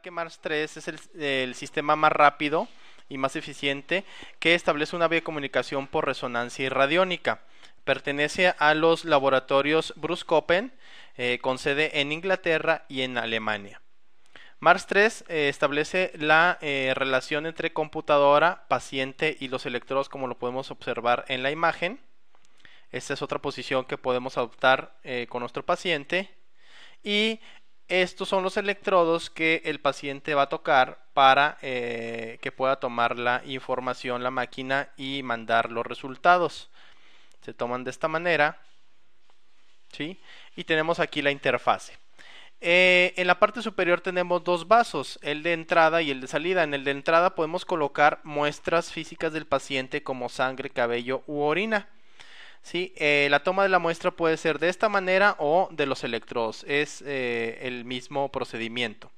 Que Mars 3 es el sistema más rápido y más eficiente que establece una vía de comunicación por resonancia y radiónica. Pertenece a los laboratorios Bruscopen, con sede en Inglaterra y en Alemania. Mars 3 establece la relación entre computadora, paciente y los electrodos, como lo podemos observar en la imagen. Esta es otra posición que podemos adoptar con nuestro paciente. Y estos son los electrodos que el paciente va a tocar para que pueda tomar la información la máquina y mandar los resultados. Se toman de esta manera, ¿sí? Y tenemos aquí la interfase. En la parte superior tenemos dos vasos, el de entrada y el de salida. En el de entrada podemos colocar muestras físicas del paciente como sangre, cabello u orina. Sí, la toma de la muestra puede ser de esta manera o de los electrodos, es el mismo procedimiento.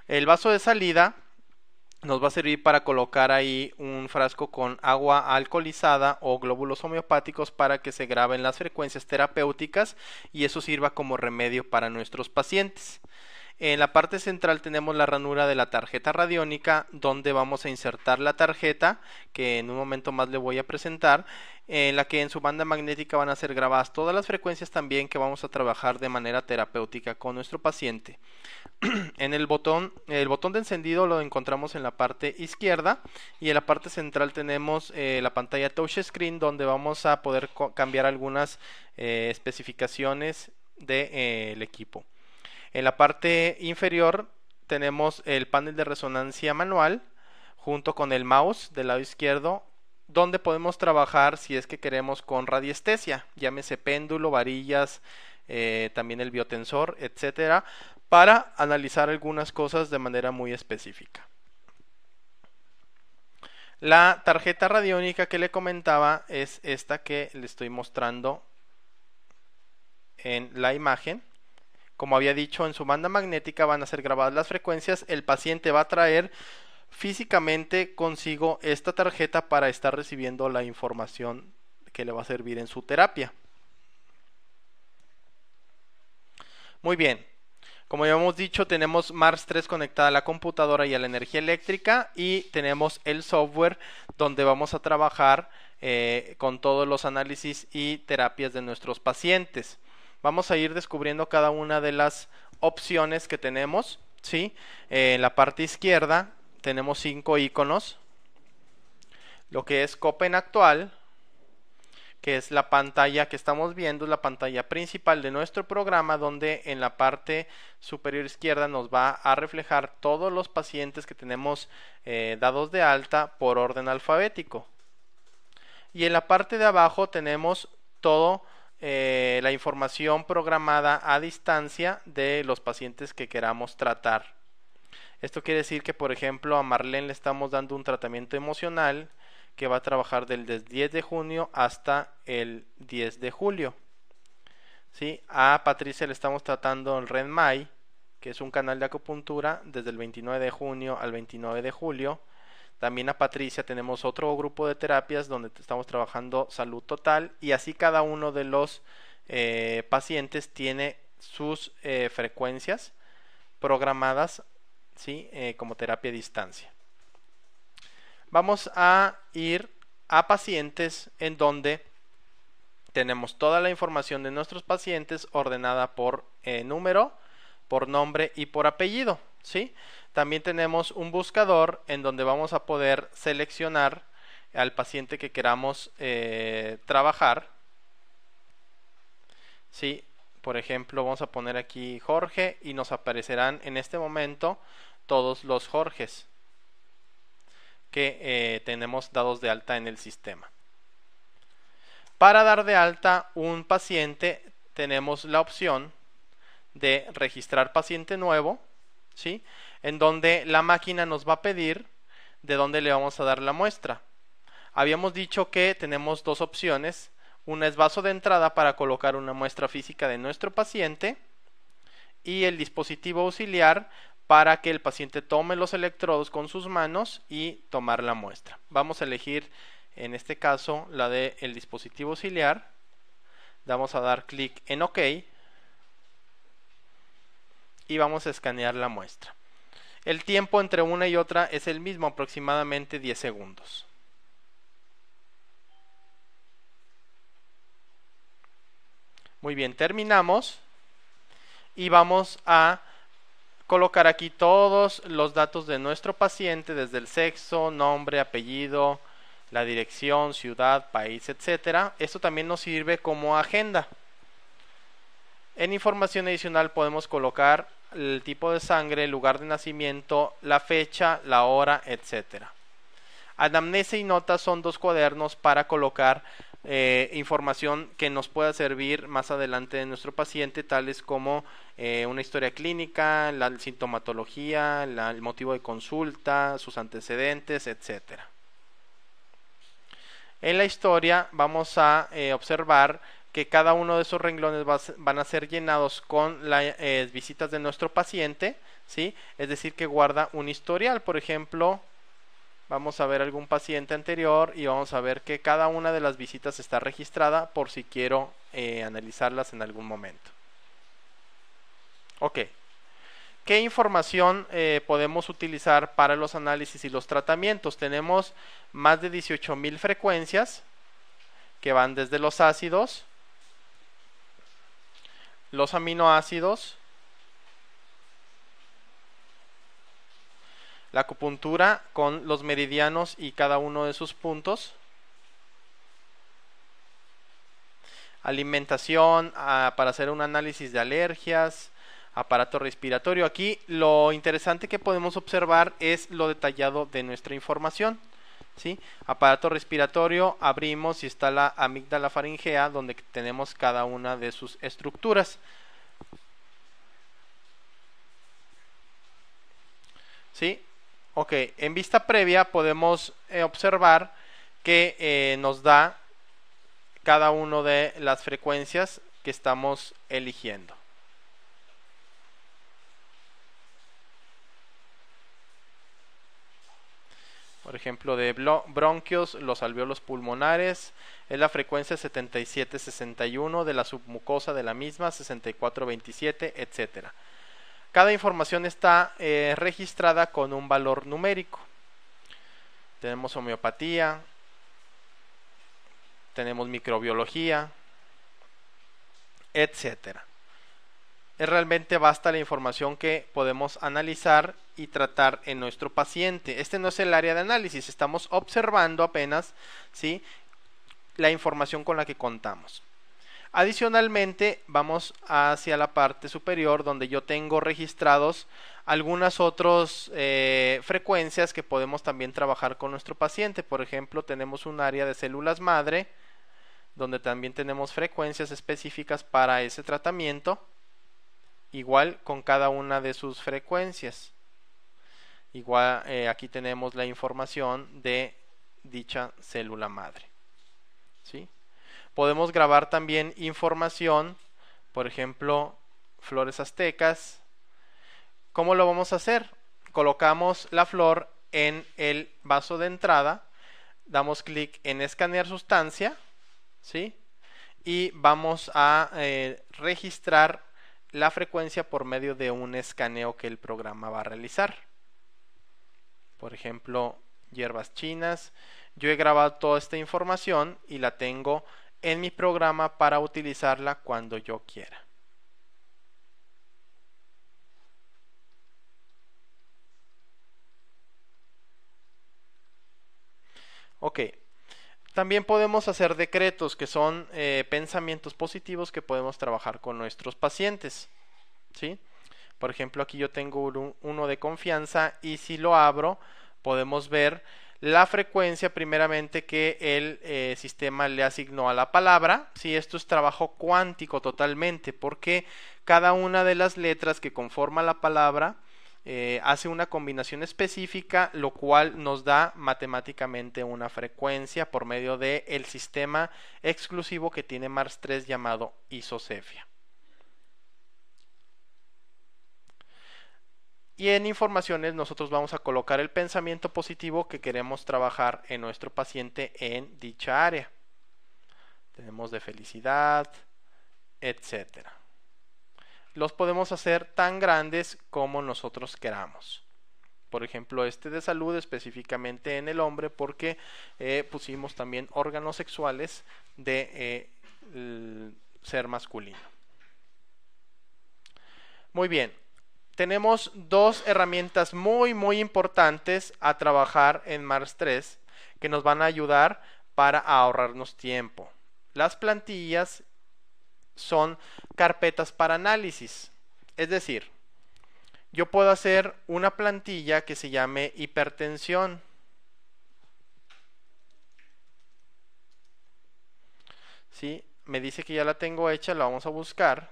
El vaso de salida nos va a servir para colocar ahí un frasco con agua alcoholizada o glóbulos homeopáticos para que se graben las frecuencias terapéuticas y eso sirva como remedio para nuestros pacientes. En la parte central tenemos la ranura de la tarjeta radiónica, donde vamos a insertar la tarjeta, que en un momento más le voy a presentar, en la que en su banda magnética van a ser grabadas todas las frecuencias también que vamos a trabajar de manera terapéutica con nuestro paciente. En el botón de encendido lo encontramos en la parte izquierda y en la parte central tenemos la pantalla touchscreen, donde vamos a poder cambiar algunas especificaciones del equipo. En la parte inferior tenemos el panel de resonancia manual junto con el mouse del lado izquierdo, donde podemos trabajar si es que queremos con radiestesia, llámese péndulo, varillas, también el biotensor, etcétera, para analizar algunas cosas de manera muy específica. La tarjeta radiónica que le comentaba es esta que le estoy mostrando en la imagen. Como había dicho, en su banda magnética van a ser grabadas las frecuencias. El paciente va a traer físicamente consigo esta tarjeta para estar recibiendo la información que le va a servir en su terapia. Muy bien. Como ya hemos dicho, tenemos Mars 3 conectada a la computadora y a la energía eléctrica, y tenemos el software donde vamos a trabajar con todos los análisis y terapias de nuestros pacientes. Vamos a ir descubriendo cada una de las opciones que tenemos, ¿sí? En la parte izquierda tenemos 5 iconos. Lo que es Copen actual, que es la pantalla que estamos viendo, es la pantalla principal de nuestro programa, donde en la parte superior izquierda nos va a reflejar todos los pacientes que tenemos dados de alta por orden alfabético. Y en la parte de abajo tenemos todo la información programada a distancia de los pacientes que queramos tratar. Esto quiere decir que, por ejemplo, a Marlene le estamos dando un tratamiento emocional que va a trabajar del 10 de junio hasta el 10 de julio. ¿Sí? A Patricia le estamos tratando el RedMai, que es un canal de acupuntura, desde el 29 de junio al 29 de julio. También a Patricia tenemos otro grupo de terapias donde estamos trabajando salud total, y así cada uno de los pacientes tiene sus frecuencias programadas, ¿sí? Como terapia a distancia. Vamos a ir a pacientes, en donde tenemos toda la información de nuestros pacientes ordenada por número, por nombre y por apellido, ¿sí? También tenemos un buscador en donde vamos a poder seleccionar al paciente que queramos trabajar, ¿sí? Por ejemplo, vamos a poner aquí Jorge y nos aparecerán en este momento todos los Jorges que tenemos dados de alta en el sistema. Para dar de alta un paciente tenemos la opción de registrar paciente nuevo, ¿sí? En donde la máquina nos va a pedir de dónde le vamos a dar la muestra. Habíamos dicho que tenemos dos opciones. Una es vaso de entrada para colocar una muestra física de nuestro paciente, y el dispositivo auxiliar para que el paciente tome los electrodos con sus manos y tomar la muestra. Vamos a elegir en este caso la del dispositivo auxiliar. Vamos a dar clic en OK y vamos a escanear la muestra. El tiempo entre una y otra es el mismo, aproximadamente 10 segundos. Muy bien, terminamos y vamos a colocar aquí todos los datos de nuestro paciente, desde el sexo, nombre, apellido, la dirección, ciudad, país, etcétera. Esto también nos sirve como agenda. En información adicional podemos colocar el tipo de sangre, el lugar de nacimiento, la fecha, la hora, etcétera. Anamnesia y notas son dos cuadernos para colocar información que nos pueda servir más adelante de nuestro paciente, tales como una historia clínica, la sintomatología, el motivo de consulta, sus antecedentes, etcétera. En la historia vamos a observar que cada uno de esos renglones van a ser llenados con las visitas de nuestro paciente, ¿sí? Es decir, que guarda un historial. Por ejemplo, vamos a ver algún paciente anterior y vamos a ver que cada una de las visitas está registrada por si quiero analizarlas en algún momento. Ok. ¿Qué información podemos utilizar para los análisis y los tratamientos? Tenemos más de 18,000 frecuencias que van desde los ácidos, los aminoácidos, la acupuntura con los meridianos y cada uno de sus puntos, alimentación para hacer un análisis de alergias, aparato respiratorio. Aquí lo interesante que podemos observar es lo detallado de nuestra información, ¿sí? Aparato respiratorio, abrimos y está la amígdala faringea, donde tenemos cada una de sus estructuras. ¿Sí? Ok, en vista previa podemos observar que nos da cada una de las frecuencias que estamos eligiendo. Por ejemplo, de bronquios, los alvéolos pulmonares, es la frecuencia 7761, de la submucosa de la misma 6427, etcétera. Cada información está registrada con un valor numérico. Tenemos homeopatía, tenemos microbiología, etcétera. Es realmente basta la información que podemos analizar y tratar en nuestro paciente. Este no es el área de análisis, estamos observando apenas, ¿sí?, la información con la que contamos. Adicionalmente, vamos hacia la parte superior, donde yo tengo registrados algunas otras frecuencias que podemos también trabajar con nuestro paciente. Por ejemplo, tenemos un área de células madre, donde también tenemos frecuencias específicas para ese tratamiento, igual con cada una de sus frecuencias. Igual aquí tenemos la información de dicha célula madre, ¿sí? Podemos grabar también información, por ejemplo, flores aztecas. ¿Cómo lo vamos a hacer? Colocamos la flor en el vaso de entrada, damos clic en escanear sustancia, ¿sí?, y vamos a registrar la frecuencia por medio de un escaneo que el programa va a realizar. Por ejemplo, hierbas chinas. Yo he grabado toda esta información y la tengo en mi programa para utilizarla cuando yo quiera. Ok. También podemos hacer decretos, que son pensamientos positivos que podemos trabajar con nuestros pacientes, ¿sí? Por ejemplo, aquí yo tengo uno de confianza y si lo abro podemos ver la frecuencia primeramente que el sistema le asignó a la palabra. ¿Sí? Esto es trabajo cuántico totalmente, porque cada una de las letras que conforma la palabra hace una combinación específica, lo cual nos da matemáticamente una frecuencia por medio del sistema exclusivo que tiene Mars 3 llamado isocefia. Y en informaciones nosotros vamos a colocar el pensamiento positivo que queremos trabajar en nuestro paciente en dicha área. Tenemos de felicidad, etcétera. Los podemos hacer tan grandes como nosotros queramos. Por ejemplo, este de salud específicamente en el hombre porque pusimos también órganos sexuales de ser masculino. Muy bien, tenemos dos herramientas muy importantes a trabajar en Mars 3 que nos van a ayudar para ahorrarnos tiempo. Las plantillas son carpetas para análisis, es decir, yo puedo hacer una plantilla que se llame hipertensión. ¿Sí? Me dice que ya la tengo hecha, la vamos a buscar.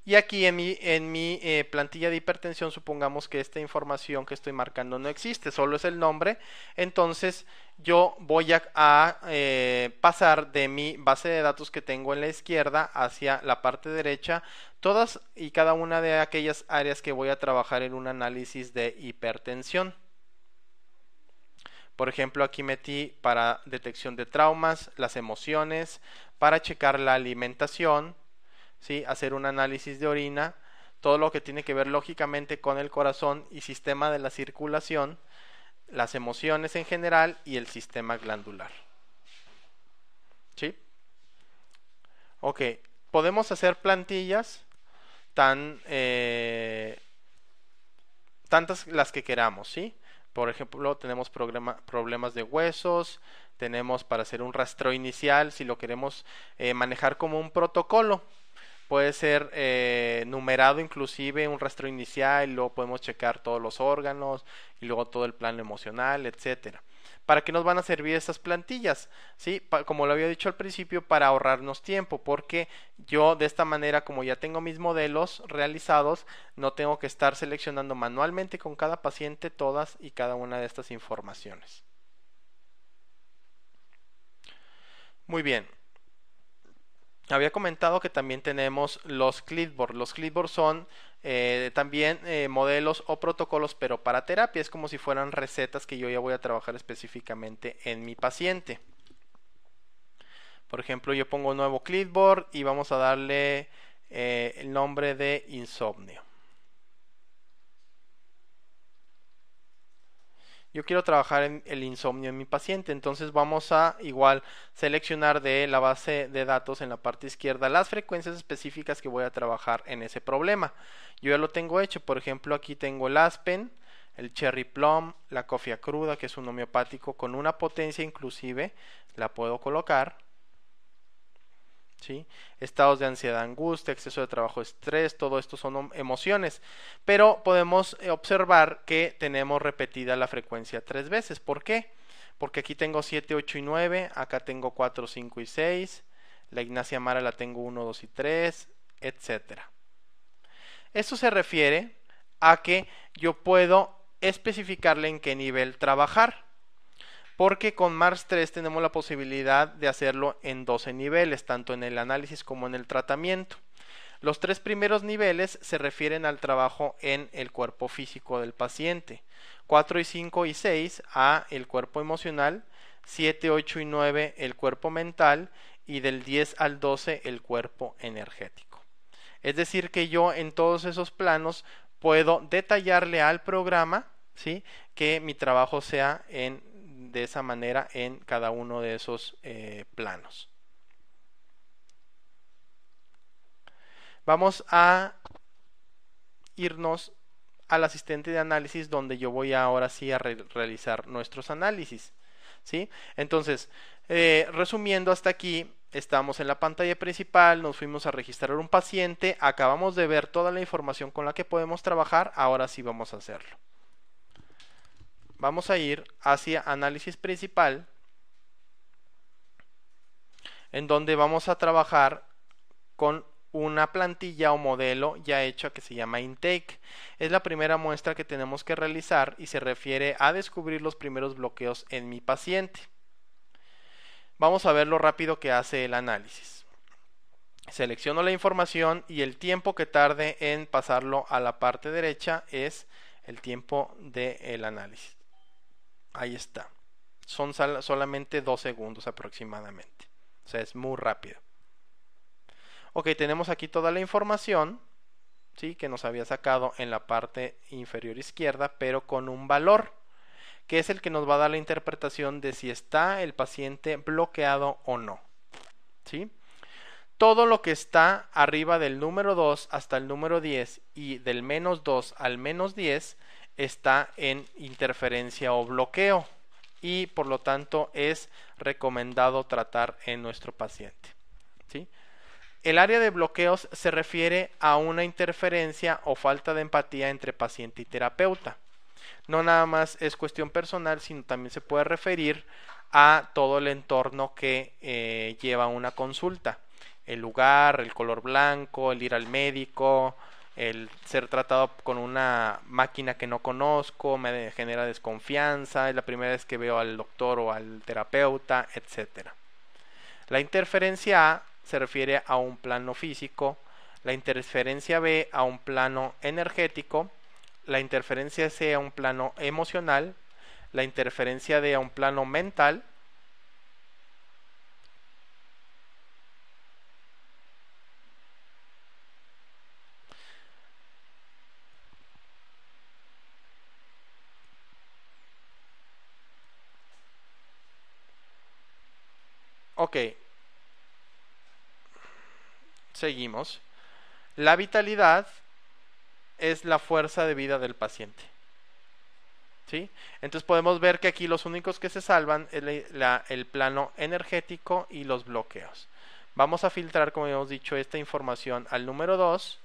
Y aquí en mi plantilla de hipertensión, supongamos que esta información que estoy marcando no existe, solo es el nombre. Entonces yo voy a pasar de mi base de datos que tengo en la izquierda hacia la parte derecha todas y cada una de aquellas áreas que voy a trabajar en un análisis de hipertensión. Por ejemplo, aquí metí para detección de traumas, las emociones, para checar la alimentación, ¿sí? Hacer un análisis de orina, todo lo que tiene que ver lógicamente con el corazón y sistema de la circulación, las emociones en general y el sistema glandular. ¿Sí? Ok, podemos hacer plantillas tantas las que queramos, ¿sí? Por ejemplo, tenemos problemas de huesos, tenemos para hacer un rastreo inicial, si lo queremos manejar como un protocolo. Puede ser numerado inclusive un rastreo inicial, y luego podemos checar todos los órganos y luego todo el plano emocional, etcétera. ¿Para qué nos van a servir estas plantillas? ¿Sí? Como lo había dicho al principio, para ahorrarnos tiempo, porque yo de esta manera, como ya tengo mis modelos realizados, no tengo que estar seleccionando manualmente con cada paciente todas y cada una de estas informaciones. Muy bien. Había comentado que también tenemos los clipboard. Los clipboard son también modelos o protocolos, pero para terapia. Es como si fueran recetas que yo ya voy a trabajar específicamente en mi paciente. Por ejemplo, yo pongo un nuevo clipboard y vamos a darle el nombre de insomnio. Yo quiero trabajar en el insomnio en mi paciente, entonces vamos a igual seleccionar de la base de datos en la parte izquierda las frecuencias específicas que voy a trabajar en ese problema. Yo ya lo tengo hecho, por ejemplo aquí tengo el Aspen, el Cherry Plum, la cofia cruda que es un homeopático con una potencia inclusive, la puedo colocar. ¿Sí? Estados de ansiedad, angustia, exceso de trabajo, estrés, todo esto son emociones, pero podemos observar que tenemos repetida la frecuencia 3 veces. ¿Por qué? Porque aquí tengo 7, 8 y 9, acá tengo 4, 5 y 6, la Ignacia Mara la tengo 1, 2 y 3, etcétera. Esto se refiere a que yo puedo especificarle en qué nivel trabajar, porque con Mars 3 tenemos la posibilidad de hacerlo en 12 niveles, tanto en el análisis como en el tratamiento. Los 3 primeros niveles se refieren al trabajo en el cuerpo físico del paciente, 4 y 5 y 6 a el cuerpo emocional, 7, 8 y 9 el cuerpo mental y del 10 al 12 el cuerpo energético. Es decir que yo en todos esos planos puedo detallarle al programa, ¿sí?, que mi trabajo sea de esa manera en cada uno de esos planos. Vamos a irnos al asistente de análisis donde yo voy ahora sí a realizar nuestros análisis, ¿sí? Entonces, resumiendo hasta aquí, estamos en la pantalla principal, nos fuimos a registrar un paciente, acabamos de ver toda la información con la que podemos trabajar, ahora sí vamos a hacerlo. Vamos a ir hacia análisis principal, en donde vamos a trabajar con una plantilla o modelo ya hecha que se llama Intake. Es la primera muestra que tenemos que realizar y se refiere a descubrir los primeros bloqueos en mi paciente. Vamos a ver lo rápido que hace el análisis. Selecciono la información y el tiempo que tarde en pasarlo a la parte derecha es el tiempo del análisis. Ahí está. Son solamente 2 segundos aproximadamente. O sea, es muy rápido. Ok, tenemos aquí toda la información. ¿sí? Que nos había sacado en la parte inferior izquierda, pero con un valor, que es el que nos va a dar la interpretación de si está el paciente bloqueado o no, ¿sí? Todo lo que está arriba del número 2 hasta el número 10 y del menos 2 al menos 10 está en interferencia o bloqueo y por lo tanto es recomendado tratar en nuestro paciente, ¿sí? El área de bloqueos se refiere a una interferencia o falta de empatía entre paciente y terapeuta. No nada más es cuestión personal, sino también se puede referir a todo el entorno que lleva una consulta. El lugar, el color blanco, el ir al médico, el ser tratado con una máquina que no conozco, me genera desconfianza, es la primera vez que veo al doctor o al terapeuta, etc. La interferencia A se refiere a un plano físico, la interferencia B a un plano energético, la interferencia C a un plano emocional, la interferencia D a un plano mental, ok, seguimos. La vitalidad es la fuerza de vida del paciente, ¿sí? Entonces podemos ver que aquí los únicos que se salvan es el plano energético y los bloqueos. Vamos a filtrar, como hemos dicho, esta información al número 2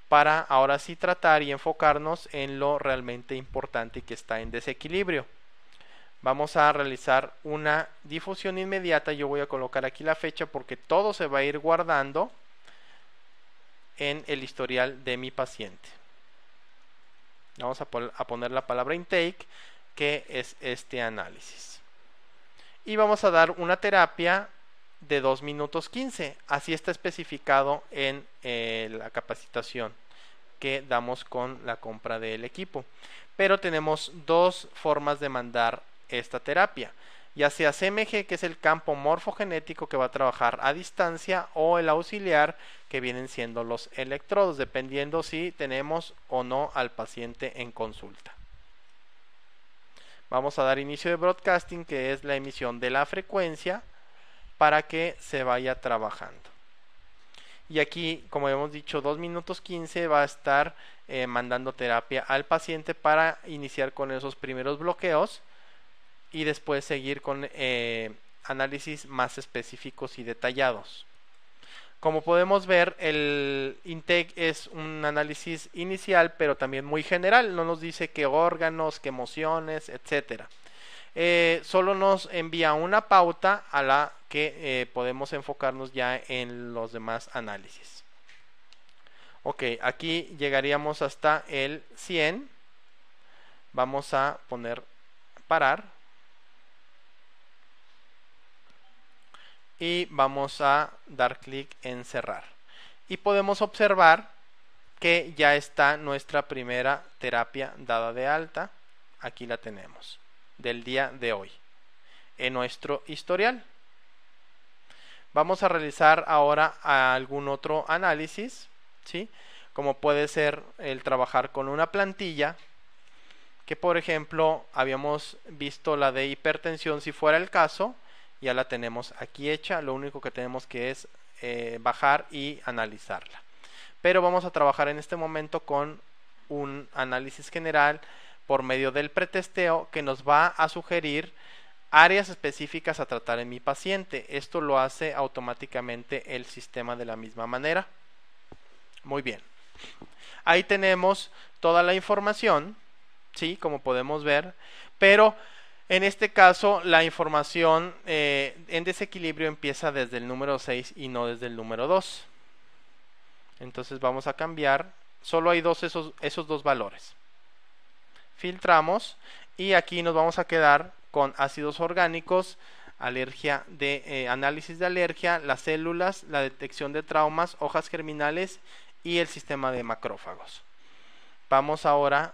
para ahora sí tratar y enfocarnos en lo realmente importante que está en desequilibrio. Vamos a realizar una difusión inmediata. Yo voy a colocar aquí la fecha porque todo se va a ir guardando en el historial de mi paciente. Vamos a poner la palabra intake, que es este análisis. Y vamos a dar una terapia de 2 minutos 15. Así está especificado en la capacitación que damos con la compra del equipo. Pero tenemos dos formas de mandar esta terapia, ya sea CMG, que es el campo morfogenético que va a trabajar a distancia, o el auxiliar, que vienen siendo los electrodos, dependiendo si tenemos o no al paciente en consulta. Vamos a dar inicio de broadcasting, que es la emisión de la frecuencia, para que se vaya trabajando. Y aquí, como hemos dicho, 2 minutos 15 va a estar mandando terapia al paciente para iniciar con esos primeros bloqueos y después seguir con análisis más específicos y detallados. Como podemos ver, el intake es un análisis inicial, pero también muy general. No nos dice qué órganos, qué emociones, etc. Solo nos envía una pauta a la que podemos enfocarnos ya en los demás análisis. Ok, aquí llegaríamos hasta el 100. Vamos a poner parar. Y vamos a dar clic en cerrar. Y podemos observar que ya está nuestra primera terapia dada de alta. Aquí la tenemos, del día de hoy, en nuestro historial. Vamos a realizar ahora algún otro análisis, ¿sí? Como puede ser el trabajar con una plantilla, que por ejemplo habíamos visto la de hipertensión si fuera el caso. Ya la tenemos aquí hecha, lo único que tenemos que es bajar y analizarla. Pero vamos a trabajar en este momento con un análisis general por medio del pretesteo, que nos va a sugerir áreas específicas a tratar en mi paciente. Esto lo hace automáticamente el sistema de la misma manera. Muy bien. Ahí tenemos toda la información, ¿sí? Como podemos ver, pero en este caso la información en desequilibrio empieza desde el número 6 y no desde el número 2. Entonces vamos a cambiar, solo hay esos dos valores. Filtramos y aquí nos vamos a quedar con ácidos orgánicos, alergia análisis de alergia, las células, la detección de traumas, hojas germinales y el sistema de macrófagos. Vamos ahora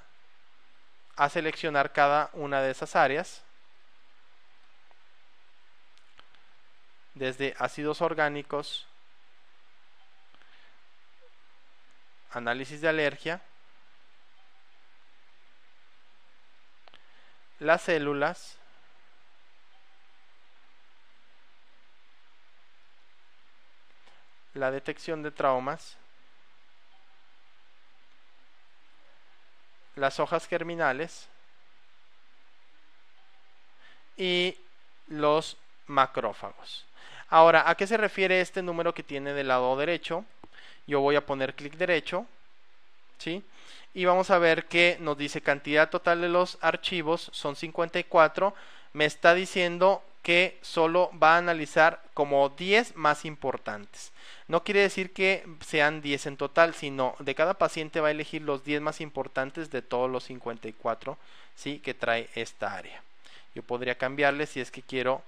a seleccionar cada una de esas áreas, desde ácidos orgánicos, análisis de alergia, las células, la detección de traumas, las hojas germinales y los macrófagos. Ahora, ¿a qué se refiere este número que tiene del lado derecho? Yo voy a poner clic derecho, ¿sí? Y vamos a ver que nos dice cantidad total de los archivos son 54. Me está diciendo que solo va a analizar como 10 más importantes. No quiere decir que sean 10 en total, sino de cada paciente va a elegir los 10 más importantes de todos los 54, ¿sí?, que trae esta área. Yo podría cambiarle si es que quiero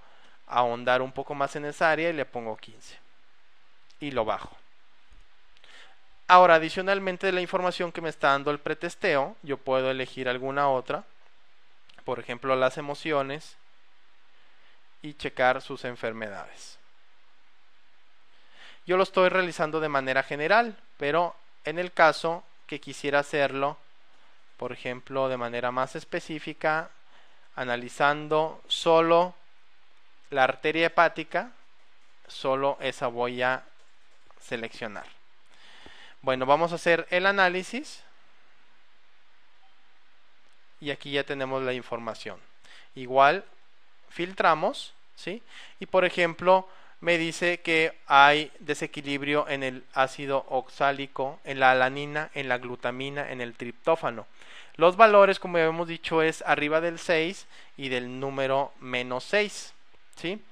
ahondar un poco más en esa área y le pongo 15 y lo bajo. Ahora, adicionalmente de la información que me está dando el pretesteo, yo puedo elegir alguna otra, por ejemplo las emociones, y checar sus enfermedades. Yo lo estoy realizando de manera general, pero en el caso que quisiera hacerlo, por ejemplo de manera más específica, analizando solo la arteria hepática, solo esa voy a seleccionar. Bueno, vamos a hacer el análisis y aquí ya tenemos la información. Igual filtramos, ¿sí? Y por ejemplo me dice que hay desequilibrio en el ácido oxálico, en la alanina, en la glutamina, en el triptófano. Los valores, como habíamos dicho, es arriba del 6 y del número -6, ¿sí?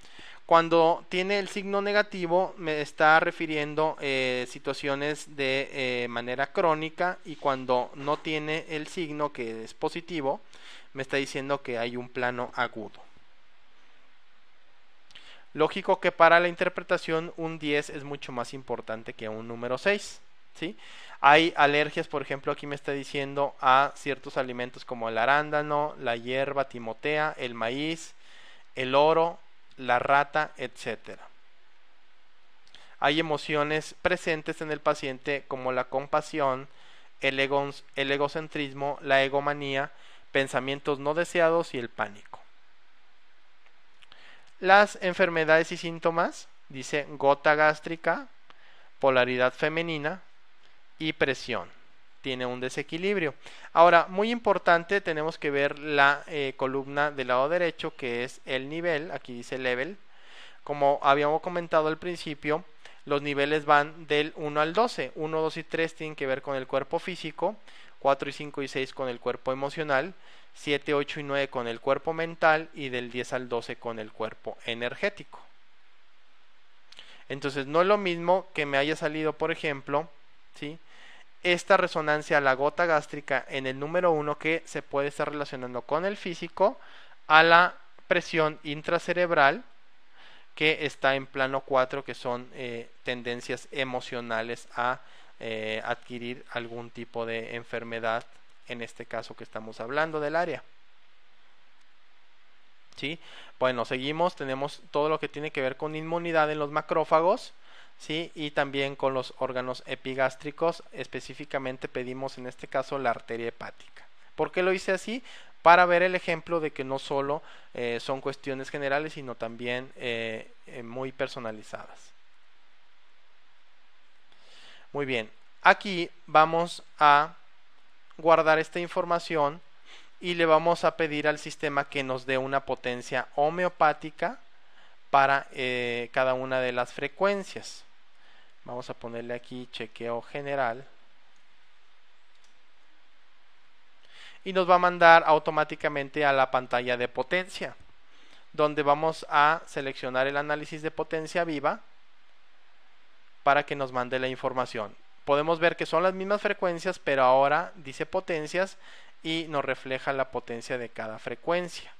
Cuando tiene el signo negativo me está refiriendo situaciones de manera crónica, y cuando no tiene el signo, que es positivo, me está diciendo que hay un plano agudo. Lógico que para la interpretación un 10 es mucho más importante que un número 6, ¿sí? Hay alergias, por ejemplo, aquí me está diciendo a ciertos alimentos como el arándano, la hierba timotea, el maíz, el oro, la rata, etc. Hay emociones presentes en el paciente como la compasión, el egocentrismo, la egomanía, pensamientos no deseados y el pánico. Las enfermedades y síntomas, dice gota gástrica, polaridad femenina y presión. Tiene un desequilibrio. Ahora, muy importante, tenemos que ver la columna del lado derecho, que es el nivel. Aquí dice level. Como habíamos comentado al principio, los niveles van del 1 al 12. 1, 2 y 3 tienen que ver con el cuerpo físico, 4 y 5 y 6 con el cuerpo emocional, 7, 8 y 9 con el cuerpo mental, y del 10 al 12 con el cuerpo energético. Entonces no es lo mismo que me haya salido, por ejemplo, ¿sí?, esta resonancia a la gota gástrica en el número 1, que se puede estar relacionando con el físico, a la presión intracerebral que está en plano 4, que son tendencias emocionales a adquirir algún tipo de enfermedad, en este caso que estamos hablando del área. ¿Sí? Bueno, seguimos, tenemos todo lo que tiene que ver con inmunidad en los macrófagos, ¿sí?, y también con los órganos epigástricos. Específicamente pedimos en este caso la arteria hepática. ¿Por qué lo hice así? Para ver el ejemplo de que no solo son cuestiones generales, sino también muy personalizadas. Muy bien, aquí vamos a guardar esta información y le vamos a pedir al sistema que nos dé una potencia homeopática para cada una de las frecuencias. Vamos a ponerle aquí chequeo general y nos va a mandar automáticamente a la pantalla de potencia, donde vamos a seleccionar el análisis de potencia viva para que nos mande la información. Podemos ver que son las mismas frecuencias, pero ahora dice potencias y nos refleja la potencia de cada frecuencia.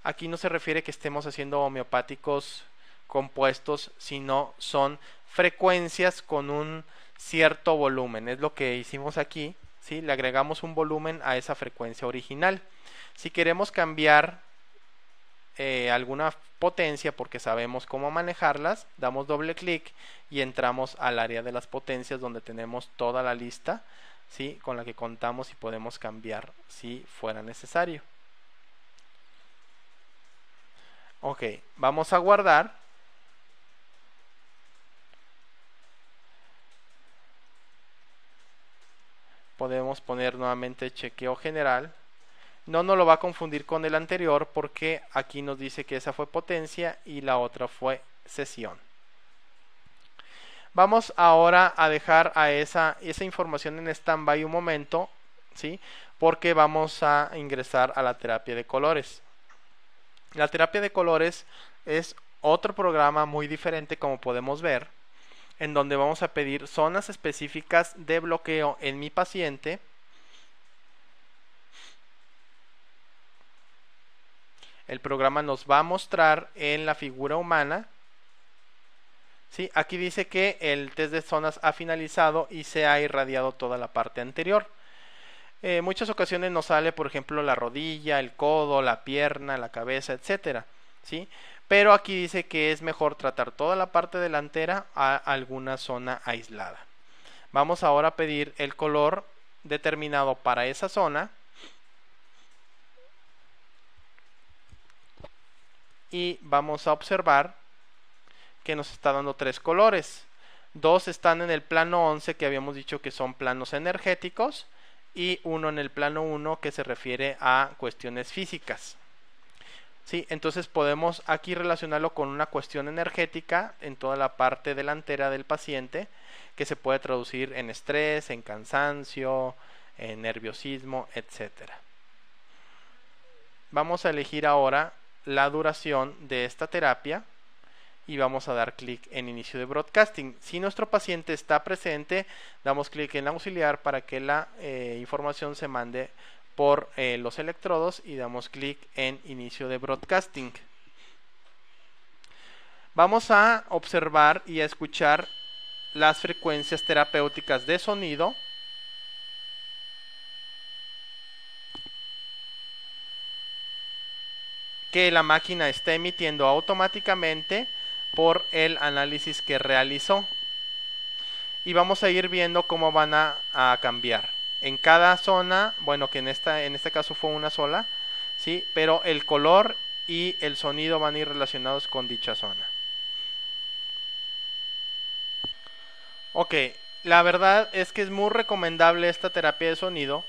Aquí no se refiere que estemos haciendo homeopáticos compuestos, sino son frecuencias con un cierto volumen. Es lo que hicimos aquí, ¿sí? Le agregamos un volumen a esa frecuencia original. Si queremos cambiar alguna potencia porque sabemos cómo manejarlas, damos doble clic y entramos al área de las potencias donde tenemos toda la lista, ¿sí?, con la que contamos y podemos cambiar si fuera necesario. Ok, vamos a guardar. Podemos poner nuevamente chequeo general. No nos lo va a confundir con el anterior porque aquí nos dice que esa fue potencia y la otra fue sesión. Vamos ahora a dejar a esa información en stand-by un momento, ¿sí?, porque vamos a ingresar a la terapia de colores. La terapia de colores es otro programa muy diferente, como podemos ver, en donde vamos a pedir zonas específicas de bloqueo en mi paciente. El programa nos va a mostrar en la figura humana. ¿Sí? Aquí dice que el test de zonas ha finalizado y se ha irradiado toda la parte anterior. Muchas ocasiones nos sale, por ejemplo, la rodilla, el codo, la pierna, la cabeza, etcétera, ¿sí? Pero aquí dice que es mejor tratar toda la parte delantera a alguna zona aislada. Vamos ahora a pedir el color determinado para esa zona. Y vamos a observar que nos está dando 3 colores. 2 están en el plano 11, que habíamos dicho que son planos energéticos, y 1 en el plano 1, que se refiere a cuestiones físicas. ¿Sí? Entonces podemos aquí relacionarlo con una cuestión energética en toda la parte delantera del paciente, que se puede traducir en estrés, en cansancio, en nerviosismo, etc. Vamos a elegir ahora la duración de esta terapia y vamos a dar clic en inicio de broadcasting. Si nuestro paciente está presente, damos clic en auxiliar para que la información se mande por los electrodos y damos clic en inicio de broadcasting. Vamos a observar y a escuchar las frecuencias terapéuticas de sonido. Que la máquina está emitiendo automáticamente por el análisis que realizó. Y vamos a ir viendo cómo van a cambiar. En cada zona, bueno, que en este caso fue una sola, ¿sí? Pero el color y el sonido van a ir relacionados con dicha zona. Ok, la verdad es que es muy recomendable esta terapia de sonido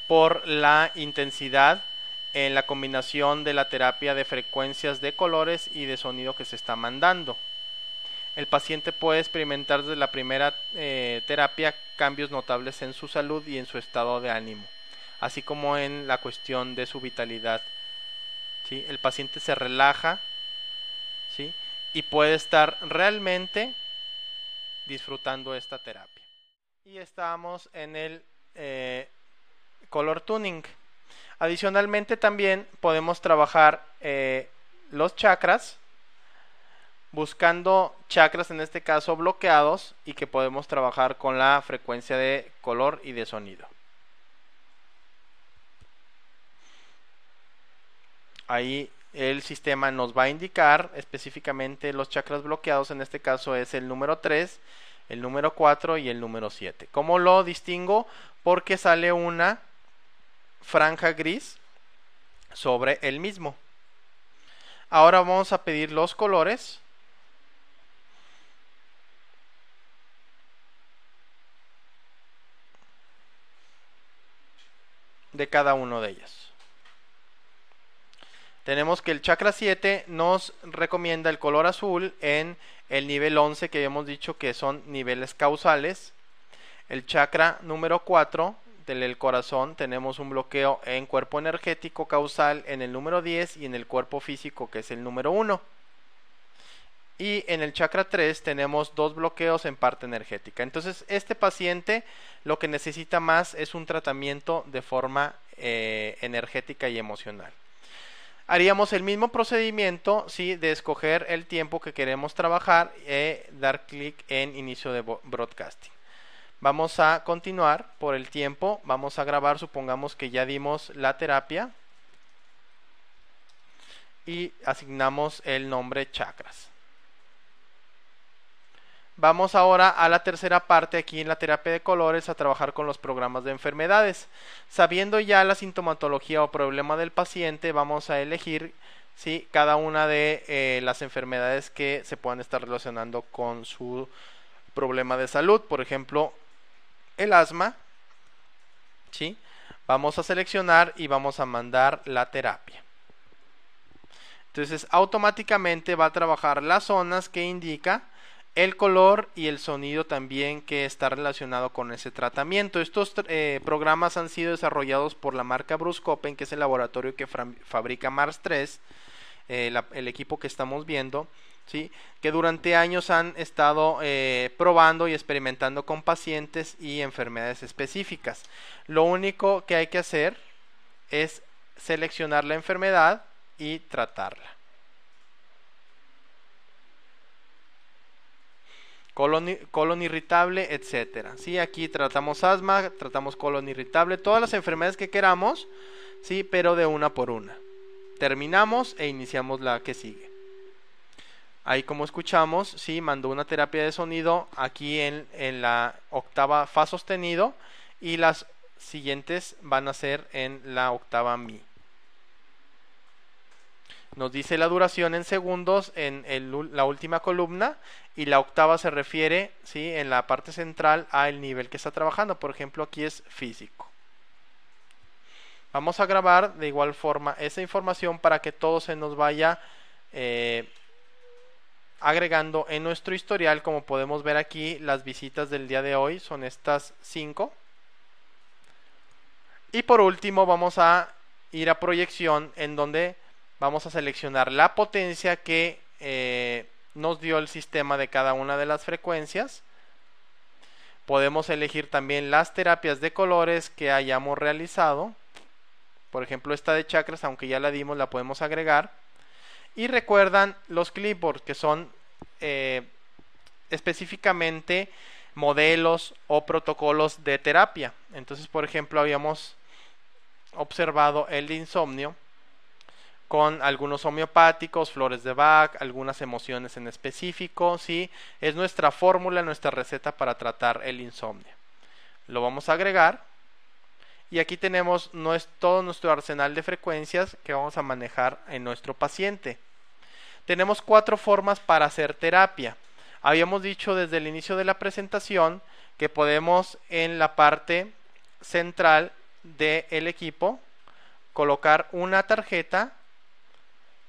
por la intensidad en la combinación de la terapia de frecuencias de colores y de sonido que se está mandando. El paciente puede experimentar desde la primera terapia cambios notables en su salud y en su estado de ánimo, así como en la cuestión de su vitalidad. ¿Sí? El paciente se relaja, ¿sí?, y puede estar realmente disfrutando esta terapia. Y estamos en el color tuning. Adicionalmente también podemos trabajar los chakras, buscando chakras en este caso bloqueados y que podemos trabajar con la frecuencia de color y de sonido. Ahí el sistema nos va a indicar específicamente los chakras bloqueados. En este caso es el número 3, el número 4 y el número 7. ¿Cómo lo distingo? Porque sale una franja gris sobre el mismo. Ahora vamos a pedir los colores. De cada uno de ellos. Tenemos que el chakra 7 nos recomienda el color azul en el nivel 11, que habíamos dicho que son niveles causales. El chakra número 4 del corazón tenemos un bloqueo en cuerpo energético causal en el número 10 y en el cuerpo físico, que es el número 1. Y en el chakra 3 tenemos 2 bloqueos en parte energética. Entonces este paciente lo que necesita más es un tratamiento de forma energética y emocional. Haríamos el mismo procedimiento, ¿sí?, de escoger el tiempo que queremos trabajar y dar clic en inicio de broadcasting. Vamos a continuar por el tiempo. Vamos a grabar, supongamos que ya dimos la terapia. y asignamos el nombre chakras. Vamos ahora a la tercera parte aquí en la terapia de colores, a trabajar con los programas de enfermedades. Sabiendo ya la sintomatología o problema del paciente, vamos a elegir cada una de las enfermedades que se puedan estar relacionando con su problema de salud. Por ejemplo, el asma. Vamos a seleccionar y vamos a mandar la terapia. Entonces automáticamente va a trabajar las zonas que indica, el color y el sonido también que está relacionado con ese tratamiento. Estos programas han sido desarrollados por la marca BruceCopen, que es el laboratorio que fabrica Mars 3, el equipo que estamos viendo, que durante años han estado probando y experimentando con pacientes y enfermedades específicas. Lo único que hay que hacer es seleccionar la enfermedad y tratarla. Colon irritable, etcétera. Aquí tratamos asma, tratamos colon irritable, todas las enfermedades que queramos, pero de una por una. Terminamos e iniciamos la que sigue. Ahí, como escuchamos, mandó una terapia de sonido aquí en la octava fa sostenido, y las siguientes van a ser en la octava mi. Nos dice la duración en segundos en la última columna, y la octava se refiere en la parte central al nivel que está trabajando. Por ejemplo, aquí es físico. Vamos a grabar de igual forma esa información para que todo se nos vaya agregando en nuestro historial. Como podemos ver aquí, las visitas del día de hoy son estas 5. Y por último vamos a ir a proyección, en donde vamos a seleccionar la potencia que nos dio el sistema de cada una de las frecuencias. Podemos elegir también las terapias de colores que hayamos realizado. Por ejemplo, esta de chakras, aunque ya la dimos, la podemos agregar. Y recuerdan los clipboards, que son específicamente modelos o protocolos de terapia. Entonces, por ejemplo, habíamos observado el de insomnio con algunos homeopáticos, flores de Bach, algunas emociones en específico. Es nuestra fórmula, nuestra receta para tratar el insomnio. Lo vamos a agregar, y aquí tenemos todo nuestro arsenal de frecuencias que vamos a manejar en nuestro paciente. Tenemos 4 formas para hacer terapia. Habíamos dicho desde el inicio de la presentación que podemos, en la parte central del equipo, colocar una tarjeta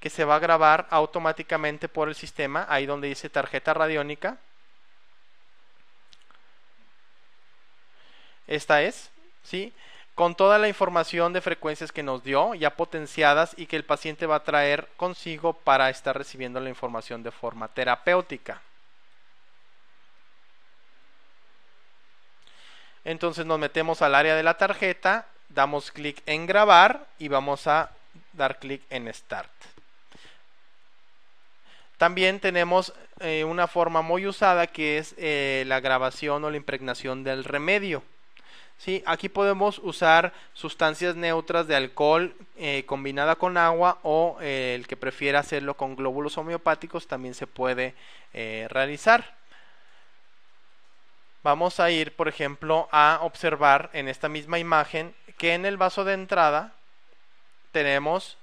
que se va a grabar automáticamente por el sistema, ahí donde dice tarjeta radiónica. Esta es, con toda la información de frecuencias que nos dio, ya potenciadas, y que el paciente va a traer consigo para estar recibiendo la información de forma terapéutica. Entonces nos metemos al área de la tarjeta, damos clic en grabar y vamos a dar clic en Start. También tenemos una forma muy usada, que es la grabación o la impregnación del remedio. Aquí podemos usar sustancias neutras de alcohol combinada con agua, o el que prefiera hacerlo con glóbulos homeopáticos también se puede realizar. Vamos a ir, por ejemplo, a observar en esta misma imagen que en el vaso de entrada tenemos,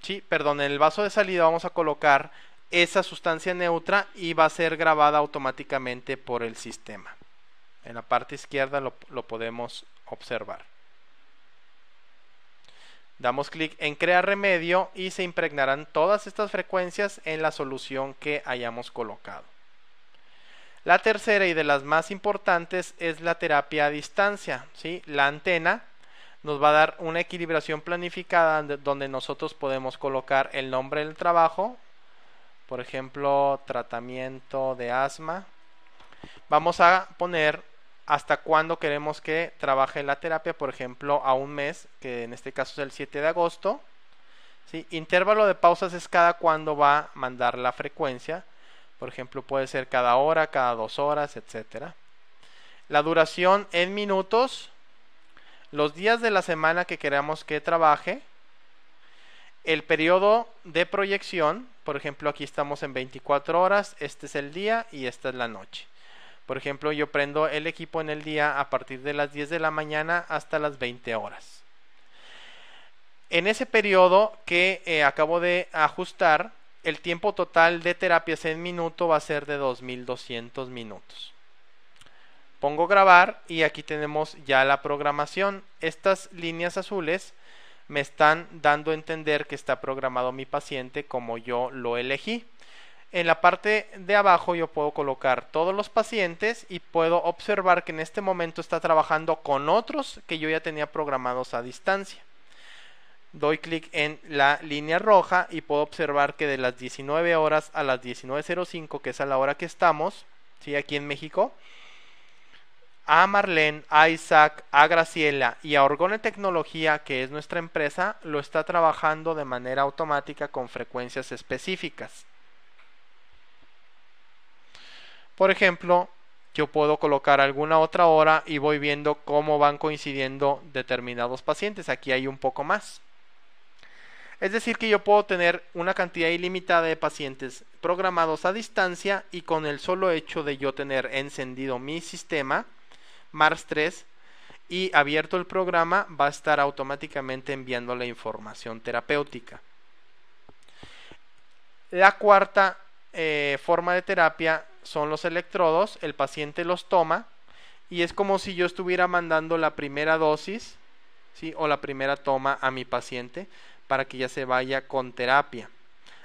en el vaso de salida vamos a colocar esa sustancia neutra, y va a ser grabada automáticamente por el sistema. En la parte izquierda lo podemos observar. Damos clic en crear remedio y se impregnarán todas estas frecuencias en la solución que hayamos colocado. La tercera, y de las más importantes, es la terapia a distancia. La antena nos va a dar una equilibración planificada, donde nosotros podemos colocar el nombre del trabajo. Por ejemplo, tratamiento de asma. Vamos a poner hasta cuándo queremos que trabaje la terapia, por ejemplo, a un mes, que en este caso es el 7 de agosto. Intervalo de pausas es cada cuándo va a mandar la frecuencia. Por ejemplo, puede ser cada hora, cada 2 horas, etc. La duración en minutos. los días de la semana que queramos que trabaje, el periodo de proyección, por ejemplo aquí estamos en 24 horas, este es el día y esta es la noche. Por ejemplo, yo prendo el equipo en el día a partir de las 10 de la mañana hasta las 20 horas. En ese periodo que acabo de ajustar, el tiempo total de terapias en minuto va a ser de 2200 minutos. Pongo grabar y aquí tenemos ya la programación. Estas líneas azules me están dando a entender que está programado mi paciente como yo lo elegí. En la parte de abajo yo puedo colocar todos los pacientes y puedo observar que en este momento está trabajando con otros que yo ya tenía programados a distancia. Doy clic en la línea roja y puedo observar que de las 19 horas a las 19:05, que es a la hora que estamos, ¿sí? Aquí en México, a Marlene, a Isaac, a Graciela y a Orgone Tecnología, que es nuestra empresa, lo está trabajando de manera automática con frecuencias específicas. Por ejemplo, yo puedo colocar alguna otra hora y voy viendo cómo van coincidiendo determinados pacientes. Aquí hay un poco más. Es decir que yo puedo tener una cantidad ilimitada de pacientes programados a distancia y con el solo hecho de yo tener encendido mi sistema Mars 3 y abierto el programa, va a estar automáticamente enviando la información terapéutica. La cuarta forma de terapia son los electrodos. El paciente los toma y es como si yo estuviera mandando la primera dosis, ¿sí? O la primera toma a mi paciente para que ya se vaya con terapia.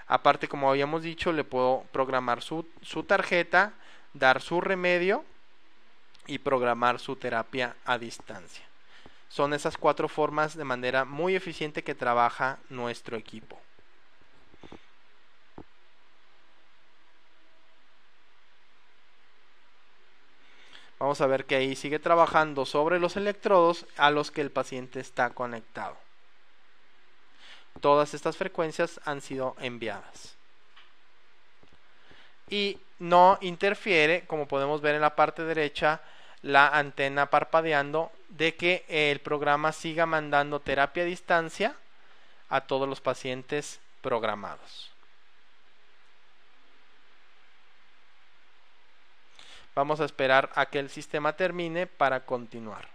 Aparte, como habíamos dicho, le puedo programar su tarjeta, dar su remedio y programar su terapia a distancia. Son esas 4 formas de manera muy eficiente que trabaja nuestro equipo. Vamos a ver que ahí sigue trabajando sobre los electrodos a los que el paciente está conectado. Todas estas frecuencias han sido enviadas. Y no interfiere, como podemos ver en la parte derecha, la antena parpadeando de que el programa siga mandando terapia a distancia a todos los pacientes programados. Vamos a esperar a que el sistema termine para continuar.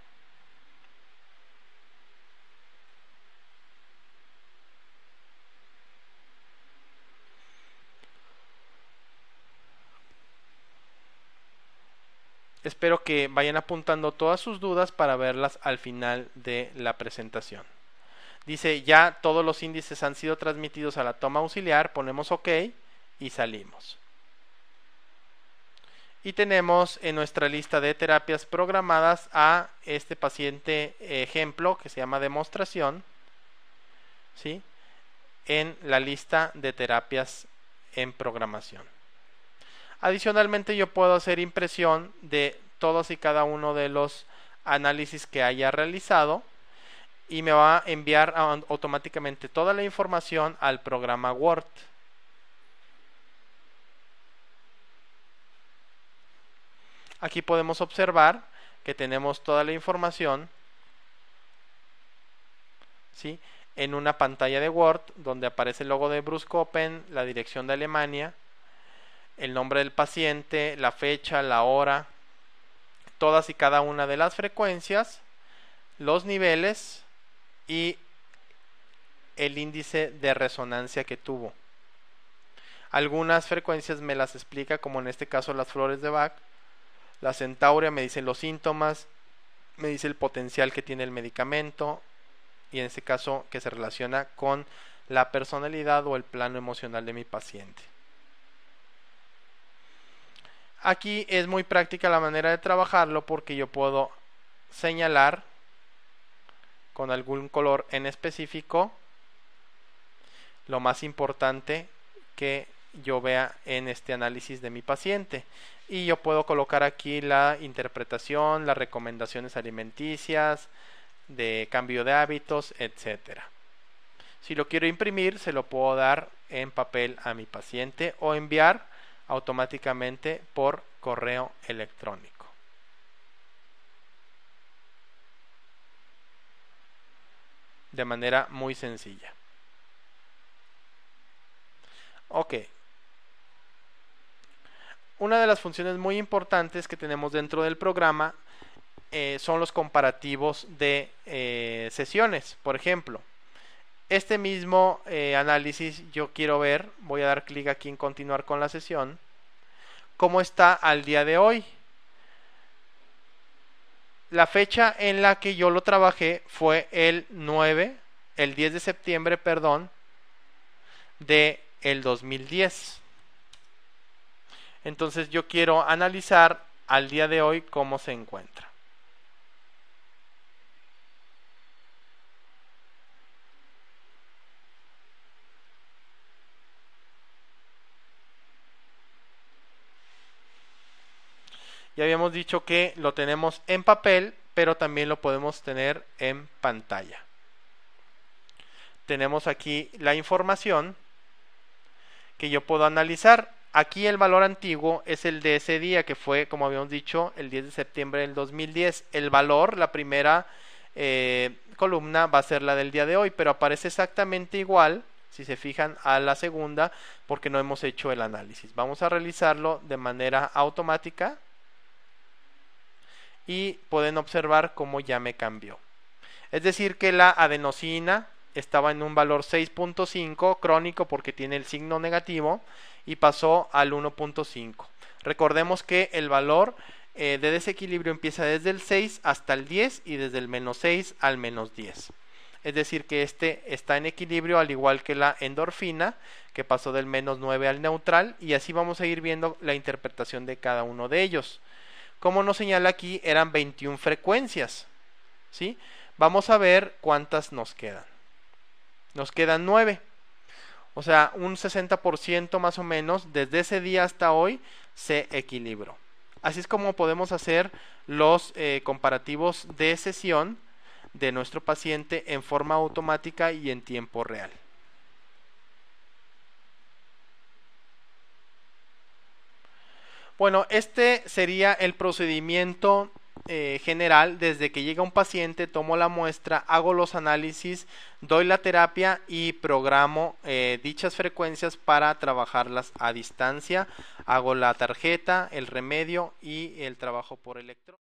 Espero que vayan apuntando todas sus dudas para verlas al final de la presentación. Dice, ya todos los índices han sido transmitidos a la toma auxiliar, ponemos OK y salimos. Y tenemos en nuestra lista de terapias programadas a este paciente ejemplo que se llama demostración, ¿sí? En la lista de terapias en programación. Adicionalmente yo puedo hacer impresión de todos y cada uno de los análisis que haya realizado y me va a enviar automáticamente toda la información al programa Word. Aquí podemos observar que tenemos toda la información, ¿sí? En una pantalla de Word donde aparece el logo de BruceCopen, la dirección de Alemania, el nombre del paciente, la fecha, la hora, todas y cada una de las frecuencias, los niveles y el índice de resonancia que tuvo. Algunas frecuencias me las explica, como en este caso las flores de Bach. La centaurea me dice los síntomas, me dice el potencial que tiene el medicamento y en este caso que se relaciona con la personalidad o el plano emocional de mi paciente. Aquí es muy práctica la manera de trabajarlo porque yo puedo señalar con algún color en específico lo más importante que yo vea en este análisis de mi paciente. Y yo puedo colocar aquí la interpretación, las recomendaciones alimenticias, de cambio de hábitos, etcétera. Si lo quiero imprimir, se lo puedo dar en papel a mi paciente o enviar automáticamente por correo electrónico. de manera muy sencilla. Ok. Una de las funciones muy importantes que tenemos dentro del programa son los comparativos de sesiones. Por ejemplo, este mismo análisis yo quiero ver, voy a dar clic aquí en continuar con la sesión, cómo está al día de hoy. La fecha en la que yo lo trabajé fue el 10 de septiembre, perdón, de el 2010. Entonces yo quiero analizar al día de hoy cómo se encuentra. Ya habíamos dicho que lo tenemos en papel, pero también lo podemos tener en pantalla. Tenemos aquí la información que yo puedo analizar. Aquí el valor antiguo es el de ese día, que fue, como habíamos dicho, el 10 de septiembre del 2010. El valor, la primera columna, va a ser la del día de hoy, pero aparece exactamente igual, si se fijan, a la segunda, porque no hemos hecho el análisis. Vamos a realizarlo de manera automática y pueden observar cómo ya me cambió. Es decir, que la adenosina estaba en un valor 6.5 crónico porque tiene el signo negativo y pasó al 1.5. Recordemos que el valor de desequilibrio empieza desde el 6 hasta el 10 y desde el menos 6 al menos 10. Es decir, que este está en equilibrio, al igual que la endorfina, que pasó del menos 9 al neutral, y así vamos a ir viendo la interpretación de cada uno de ellos. Como nos señala aquí, eran 21 frecuencias, ¿sí? Vamos a ver cuántas nos quedan. Nos quedan 9. O sea, un 60% más o menos desde ese día hasta hoy se equilibró. Así es como podemos hacer los comparativos de sesión de nuestro paciente en forma automática y en tiempo real. Bueno, este sería el procedimiento general. Desde que llega un paciente, tomo la muestra, hago los análisis, doy la terapia y programo dichas frecuencias para trabajarlas a distancia. Hago la tarjeta, el remedio y el trabajo por electrodo.